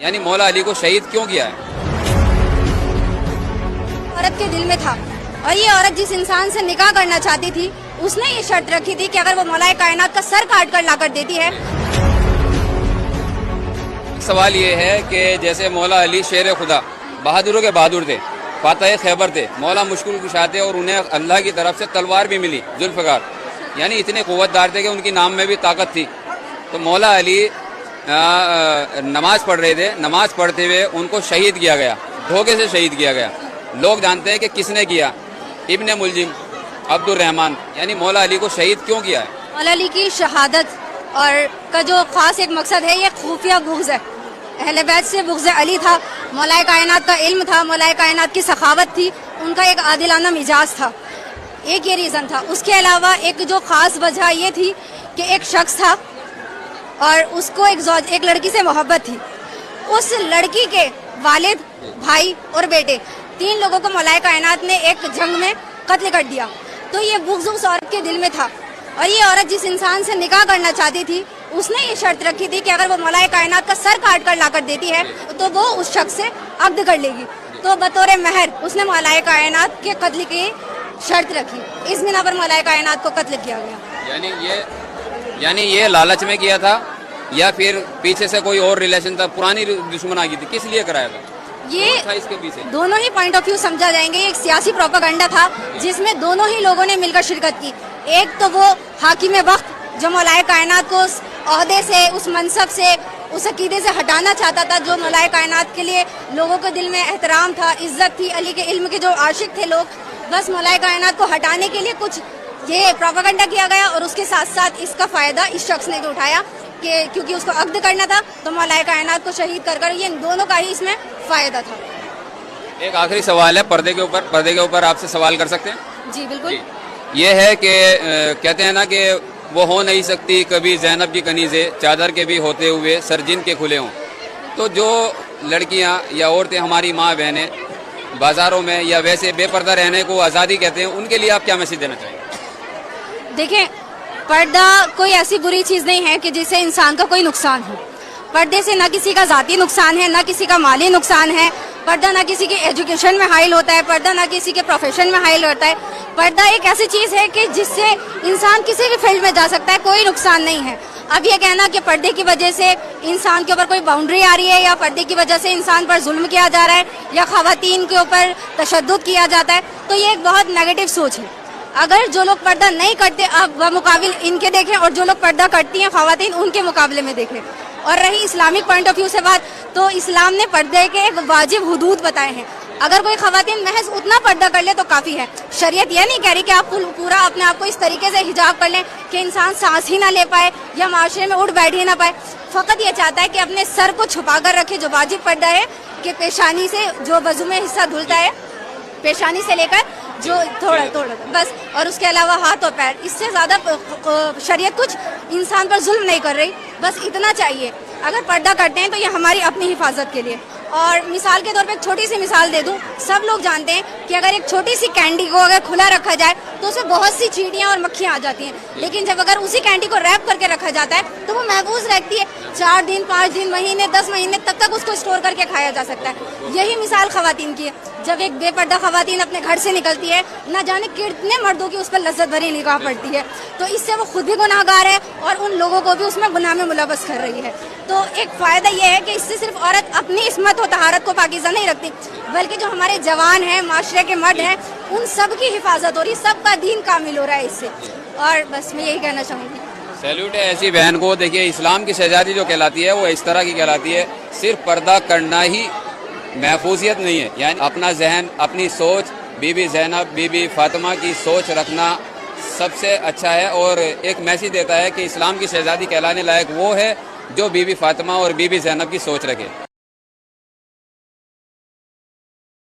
یعنی مولا علی کو شہید کیوں کیا ہے؟ عورت کے دل میں تھا، اور یہ عورت جس انسان سے نکاح کرنا چاہتی تھی اس نے یہ شرط رکھی تھی کہ اگر وہ مولا کائنات کا سر کاٹ کر لا کر دیتی ہے۔ سوال یہ ہے کہ جیسے مولا علی شیر خدا، بہادروں کے بہادر تھے، فاتح خیبر تھے، مولا مشکل کشا تھے، اور انہیں اللہ کی طرف سے تلوار بھی ملی ذوالفقار، یعنی اتنے قوت دار تھے کہ ان کی نام میں بھی طاقت تھی۔ تو مولا علی نماز پڑھ رہے تھے، نماز پڑھتے ہوئے ان کو شہید کیا گیا، دھوکے سے شہید کیا گیا۔ لوگ جانتے ہیں کہ کس نے کیا، ابن ملجم عبد الرحمن، یعنی مولا علی کو شہید کیوں کیا ہے؟ مولا علی کی شہادت اور کا جو خاص ایک مقصد ہے، یہ خفیہ بغض ہے، اہل بیت سے بغض علی تھا، مولا کائنات کا علم تھا، مولا کائنات کی سخاوت تھی، ان کا ایک عادلانہ مزاج تھا، ایک یہ ریزن تھا۔ اس کے علاوہ ایک جو خاص وجہ یہ تھی کہ ایک شخص تھا اور اس کو ایک لڑکی سے محبت تھی، اس لڑکی کے والد، بھائی اور بیٹے، 3 لوگوں کو مولا کائنات نے ایک جنگ میں قتل کر دیا۔ تو یہ بغض اس عورت کے دل میں تھا، اور یہ عورت جس انسان سے نکاح کرنا چاہتی تھی اس نے یہ شرط رکھی تھی کہ اگر وہ مولا کائنات کا سر کاٹ کر لا کر دیتی ہے تو وہ اس شخص سے عقد کر لے گی۔ تو بطور مہر اس نے مولا کائنات کے قتل کی شرط رکھی، اس بنا پر مولا کائنات کو قتل کیا گیا۔ یعنی یہ لالچ میں کیا تھا یا پھر پیچھے سے کوئی اور ریلیشن تھا، پرانی دشمن آ گئی تھی، کس لیے کرایا تھا؟ یہ تھا اس کے پیچھے دونوں ہی پوائنٹ آف ویو سمجھا جائیں گے۔ ایک سیاسی پروپیگنڈا تھا جس میں دونوں ہی لوگوں نے مل کر شرکت کی۔ ایک تو وہ حاکم وقت جو مولا کائنات کو اس عہدے سے، اس منصب سے، اس عقیدے سے ہٹانا چاہتا تھا، جو مولا کائنات کے لیے لوگوں کے دل میں احترام تھا، عزت تھی، علی کے علم کے جو عاشق تھے لوگ، بس مولا کائنات کو ہٹانے کے لیے کچھ یہ پروپیگنڈا کیا گیا، اور اس کے ساتھ ساتھ اس کا فائدہ اس شخص نے بھی اٹھایا کہ کیونکہ اس کو عقد کرنا تھا تو مولا کائنات کو شہید کر یہ دونوں کا ہی اس میں فائدہ تھا۔ ایک آخری سوال ہے پردے کے اوپر آپ سے سوال کر سکتے ہیں؟ جی بالکل۔ یہ ہے کہ کہتے ہیں نا کہ وہ ہو نہیں سکتی کبھی زینب کی کنیزیں، چادر کے بھی ہوتے ہوئے سر جن کے کھلے ہوں۔ تو جو لڑکیاں یا عورتیں ہماری ماں بہنیں بازاروں میں یا ویسے بے پردہ رہنے کو آزادی کہتے ہیں، ان کے لیے آپ کیا میسج دینا چاہیں گے؟ دیکھیں، پردہ کوئی ایسی بری چیز نہیں ہے کہ جس سے انسان کا کوئی نقصان ہو۔ پردے سے نہ کسی کا ذاتی نقصان ہے، نہ کسی کا مالی نقصان ہے۔ پردہ نہ کسی کے ایجوکیشن میں حائل ہوتا ہے، پردہ نہ کسی کے پروفیشن میں حائل ہوتا ہے۔ پردہ ایک ایسی چیز ہے کہ جس سے انسان کسی بھی فیلڈ میں جا سکتا ہے، کوئی نقصان نہیں ہے۔ اب یہ کہنا کہ پردے کی وجہ سے انسان کے اوپر کوئی باؤنڈری آ رہی ہے، یا پردے کی وجہ سے انسان پر ظلم کیا جا رہا ہے، یا خواتین کے اوپر تشدد کیا جاتا ہے، تو یہ ایک بہت نیگیٹو سوچ ہے۔ اگر جو لوگ پردہ نہیں کرتے آپ بمقابل ان کے دیکھیں، اور جو لوگ پردہ کرتی ہیں خواتین ان کے مقابلے میں دیکھیں۔ اور رہی اسلامک پوائنٹ آف ویو سے بات، تو اسلام نے پردے کے ایک واجب حدود بتائے ہیں۔ اگر کوئی خواتین محض اتنا پردہ کر لے تو کافی ہے۔ شریعت یہ نہیں کہہ رہی کہ آپ پورا اپنے آپ کو اس طریقے سے حجاب کر لیں کہ انسان سانس ہی نہ لے پائے یا معاشرے میں اٹھ بیٹھ ہی نہ پائے۔ فقط یہ چاہتا ہے کہ اپنے سر کو چھپا کر رکھے، جو واجب پردہ ہے کہ پیشانی سے جو وضو میں حصہ دھلتا ہے، پیشانی سے لے کر جو تھوڑا بس، اور اس کے علاوہ ہاتھ اور پیر، اس سے زیادہ شریعت کچھ انسان پر ظلم نہیں کر رہی، بس اتنا چاہیے۔ اگر پردہ کرتے ہیں تو یہ ہماری اپنی حفاظت کے لیے۔ اور مثال کے طور پہ ایک چھوٹی سی مثال دے دوں، سب لوگ جانتے ہیں کہ اگر ایک چھوٹی سی کینڈی کو اگر کھلا رکھا جائے تو اس میں بہت سی چیٹیاں اور مکھیاں آ جاتی ہیں، لیکن جب اگر اسی کینڈی کو ریپ کر کے رکھا جاتا ہے تو وہ محفوظ رہتی ہے، 4 دن 5 دن مہینے 10 مہینے تک اس کو اسٹور کر کے کھایا جا سکتا ہے۔ یہی مثال خواتین کی ہے۔ جب ایک بے پردہ خواتین اپنے گھر سے نکلتی ہے، نہ جانے کتنے مردوں کی اس پر لذت بھری نگاہ پڑتی ہے، تو اس سے وہ خود بھی گناہ گار ہے اور ان لوگوں کو بھی اس میں گناہ میں ملوث کر رہی ہے۔ تو ایک فائدہ یہ ہے کہ اس سے صرف عورت اپنی عصمت و طہارت کو پاکیزہ نہیں رکھتی، بلکہ جو ہمارے جوان ہیں، معاشرے کے مرد ہیں، ان سب کی حفاظت ہو رہی، سب کا دین کامل ہو رہا ہے اس سے۔ اور بس میں یہی کہنا چاہوں گی۔ سیلیوٹ ہے ایسی بہن کو۔ دیکھیے اسلام کی شہزادی جو کہلاتی ہے وہ اس طرح کی کہلاتی ہے، صرف پردہ کرنا ہی محفوظیت نہیں ہے، یعنی اپنا ذہن، اپنی سوچ، بی بی زینب، بی بی فاطمہ کی سوچ رکھنا سب سے اچھا ہے، اور ایک میسج دیتا ہے کہ اسلام کی شہزادی کہلانے لائق وہ ہے جو بی بی فاطمہ اور بی بی زینب کی سوچ رکھے۔